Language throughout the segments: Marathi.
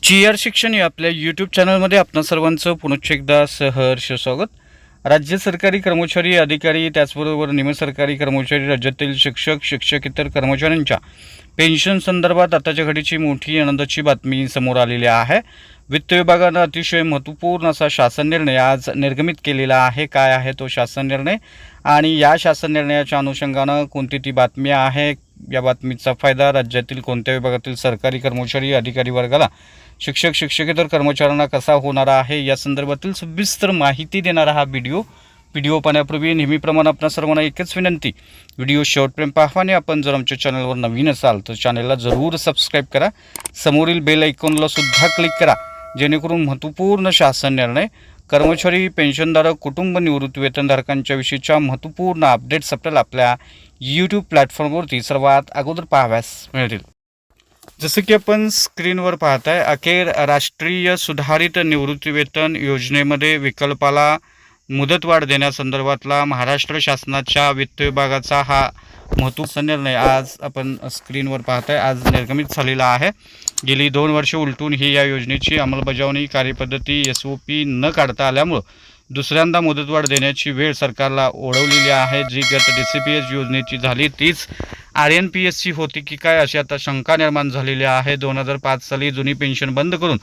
चिआर शिक्षण या आपल्या यूट्यूब चॅनलमध्ये आपणा सर्वांचं पुनश्च एकदा सहर्ष स्वागत. राज्य सरकारी कर्मचारी, अधिकारी, त्याचबरोबर निमसरकारी कर्मचारी, राज्यातील शिक्षक, शिक्षकेतर कर्मचाऱ्यांच्या पेन्शन संदर्भात आताच्या घडीची मोठी आनंदाची बातमी समोर आलेली आहे. वित्त विभागानं अतिशय महत्त्वपूर्ण असा शासन निर्णय आज निर्गमित केलेला आहे. काय आहे तो शासन निर्णय आणि या शासन निर्णयाच्या अनुषंगानं कोणती ती बातमी आहे, या बातमीचा फायदा राज्यातील कोणत्या विभागातील सरकारी कर्मचारी, अधिकारी वर्गाला, शिक्षक, शिक्षकेतर कर्मचाऱ्यांना कसा होणार आहे, या संदर्भातील सविस्तर माहिती देणारा हा व्हिडिओ पाहण्यापूर्वी नेहमीप्रमाणे आपणा सर्वांना एकच विनंती, व्हिडिओ शेवटपर्यंत पाहा आणि आपण जर आमच्या चॅनलवर नवीन असाल तर चॅनलला जरूर सबस्क्राईब करा. समोरील बेल आयकॉनला सुद्धा क्लिक करा, जेणेकरून महत्त्वपूर्ण शासन निर्णय, कर्मचारी, पेन्शनधारक, कुटुंब निवृत्ती वेतनधारकांच्या विषयीच्या महत्त्वपूर्ण अपडेट्स आपल्याला आपल्या यूट्यूब प्लॅटफॉर्मवरती सर्वात अगोदर पाहाव्यास मिळतील. जसं की आपण स्क्रीनवर पाहताय, अखेर राष्ट्रीय सुधारित निवृत्ती वेतन योजनेमध्ये विकल्पाला मुदतवाढ देण्यासंदर्भातला महाराष्ट्र शासनाच्या वित्त विभागाचा हा महत्त्वाचा निर्णय आज आपण स्क्रीनवर पाहताय, आज निर्गमित झालेला आहे. गेली 2 वर्षे उलटून ही या योजनेची अंमलबजावणी कार्यपद्धती SOP न काढता आल्यामुळं दुसऱ्यांदा मुदतवाढ देण्याची वेळ सरकारला ओढवलेली आहे. जी गत DCPS योजनेची झाली तीच RNPSची होती की काय, अशी आता शंका निर्माण झालेली आहे. 2005 साली जुनी पेन्शन बंद करून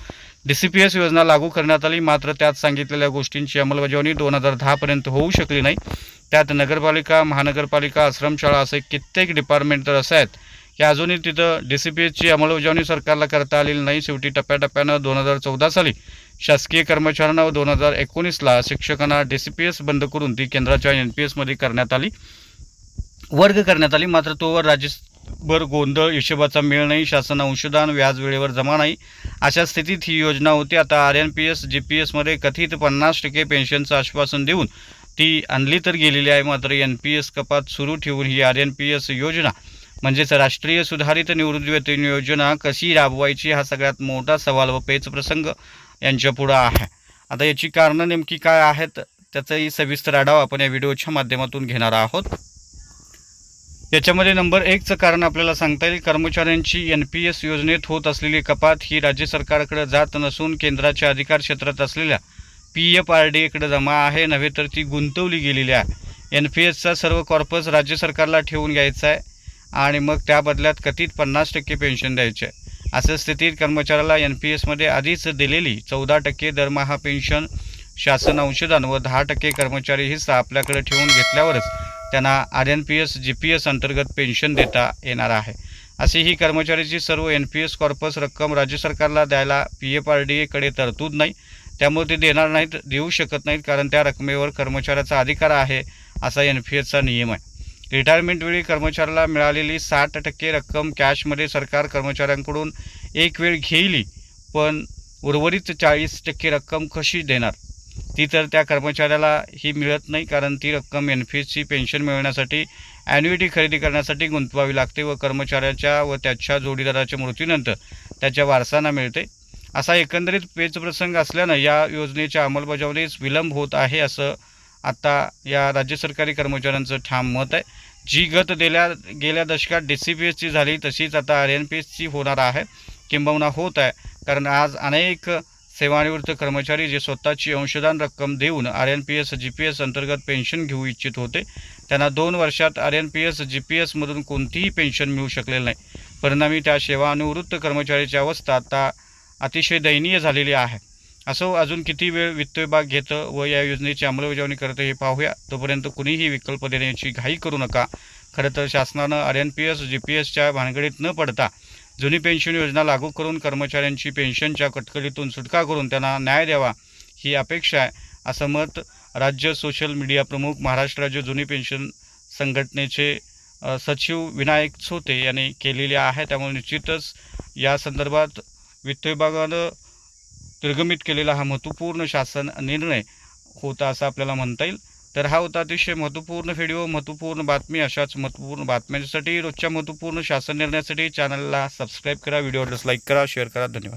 DCPS योजना लागू करण्यात आली, मात्र त्यात सांगितलेल्या गोष्टींची अंमलबजावणी 2010 पर्यंत होऊ शकली नाही. त्यात नगरपालिका, महानगरपालिका, आश्रमशाळा असे कित्येक डिपार्टमेंट तर असे आहेत की अजूनही तिथं DCPSची अंमलबजावणी सरकारला करता आलेली नाही. शेवटी टप्प्याटप्प्यानं 2014 साली शासकीय कर्मचाऱ्यांना व 2019ला शिक्षकांना DCPS बंद करून ती केंद्राच्या NPSमध्ये वर्ग करण्यात आली. मात्र तोवर राज्यभर गोंधळ, हिशोबाचा मेळ नाही, शासन अंशदान, व्याज वेळेवर जमा नाही, अशा स्थितीत ही योजना होती. आता RNPS GPSमध्ये कथित 50% पेन्शनचं आश्वासन देऊन ती आणली तर गेलेली आहे. मात्र NPS कपात सुरू ठेवून ही RNPS योजना म्हणजेच राष्ट्रीय सुधारित निवृत्ती वेतन योजना कशी राबवायची, हा सगळ्यात मोठा सवाल व पेच प्रसंग यांच्या पुढे आहे. आता याची कारणं नेमकी काय आहेत, त्याचाही सविस्तर आढावा आपण या व्हिडिओच्या माध्यमातून घेणार आहोत. याच्यामध्ये नंबर 1चं कारण आपल्याला सांगता येईल, कर्मचाऱ्यांची NPS योजनेत होत असलेली कपात ही राज्य सरकारकडे जात नसून केंद्राच्या अधिकार क्षेत्रात असलेल्या PFRDAकडे जमा आहे, नव्हे तर ती गुंतवली गेलेली आहे. NPSचा सर्व कॉर्पस राज्य सरकारला ठेवून घ्यायचा आहे आणि मग त्या बदल्यात कथित 50% पेन्शन द्यायचे आहे. अशा स्थितीत कर्मचाऱ्याला NPSमध्ये आधीच दिलेली 14% दरमहा पेन्शन, शासन अंशदान व 10% कर्मचारी हिस्सा आपल्याकडे ठेवून घेतल्यावरच त्यांना RNPS GPS अंतर्गत पेन्शन देता येणार आहे. अशी ही कर्मचाऱ्याची सर्व NPS कॉर्पस रक्कम राज्य सरकारला द्यायला PFRDAकडे तरतूद नाही, त्यामुळे ते देणार नाहीत, देऊ शकत नाहीत, कारण त्या रकमेवर कर्मचाऱ्याचा अधिकार आहे असा NPSचा नियम आहे. रिटायरमेंटवेळी कर्मचाऱ्याला मिळालेली 60% रक्कम कॅशमध्ये सरकार कर्मचाऱ्यांकडून एक वेळ घेईल, पण उर्वरित 40% रक्कम कशी देणार, ती तर त्या कर्मचाऱ्याला ही मिळत नाही, कारण ती रक्कम NPSची पेन्शन मिळवण्यासाठी ॲन्युइटी खरेदी करण्यासाठी गुंतवावी लागते व कर्मचाऱ्याच्या व त्याच्या जोडीदाराच्या मृत्यूनंतर त्याच्या वारसांना मिळते. असा एकंदरीत पेचप्रसंग असल्यानं या योजनेच्या अंमलबजावणीस विलंब होत आहे, असं आता या राज्य सरकारी कर्मचाऱ्यांचं ठाम मत आहे. जी गत गेल्या दशकात DCPSची झाली तशीच आता RNPSची होणार आहे, किंबहुना होत आहे. कारण आज अनेक सेवानिवृत्त कर्मचारी जे स्वतःची अंशदान रक्कम देऊन RNPS GPS अंतर्गत पेन्शन घेऊ इच्छित होते, त्यांना 2 वर्षात RNPS GPSमधून कोणतीही पेन्शन मिळू शकलेली नाही. परिणामी त्या सेवानिवृत्त कर्मचाऱ्याची अवस्था आता अतिशय दयनीय झालेली आहे. असो, अजून किती वेळ वित्त विभाग घेतं व या योजनेची अंमलबजावणी करतं हे पाहूया. तोपर्यंत कुणीही विकल्प देण्याची घाई करू नका. खरं तर शासनानं RNPS GPSच्या भानगडीत न पडता जुनी पेन्शन योजना लागू करून कर्मचाऱ्यांची पेन्शनच्या कटकटीतून सुटका करून त्यांना न्याय द्यावा ही अपेक्षा आहे, असं मत राज्य सोशल मीडिया प्रमुख, महाराष्ट्र राज्य जुनी पेन्शन संघटनेचे सचिव विनायक चोते यांनी केलेले आहे. त्यामुळे निश्चितच या संदर्भात वित्त विभागानं निर्गमित केलेला हा महत्त्वपूर्ण शासन निर्णय होता असं आपल्याला म्हणता येईल. तर हा होता अतिशय महत्त्वपूर्ण व्हिडिओ, महत्त्वपूर्ण बातमी. अशाच महत्त्वपूर्ण बातम्यांसाठी, रोजच्या महत्त्वपूर्ण शासन निर्णयासाठी चॅनलला सबस्क्राईब करा, व्हिडिओला लाईक करा, शेअर करा. धन्यवाद.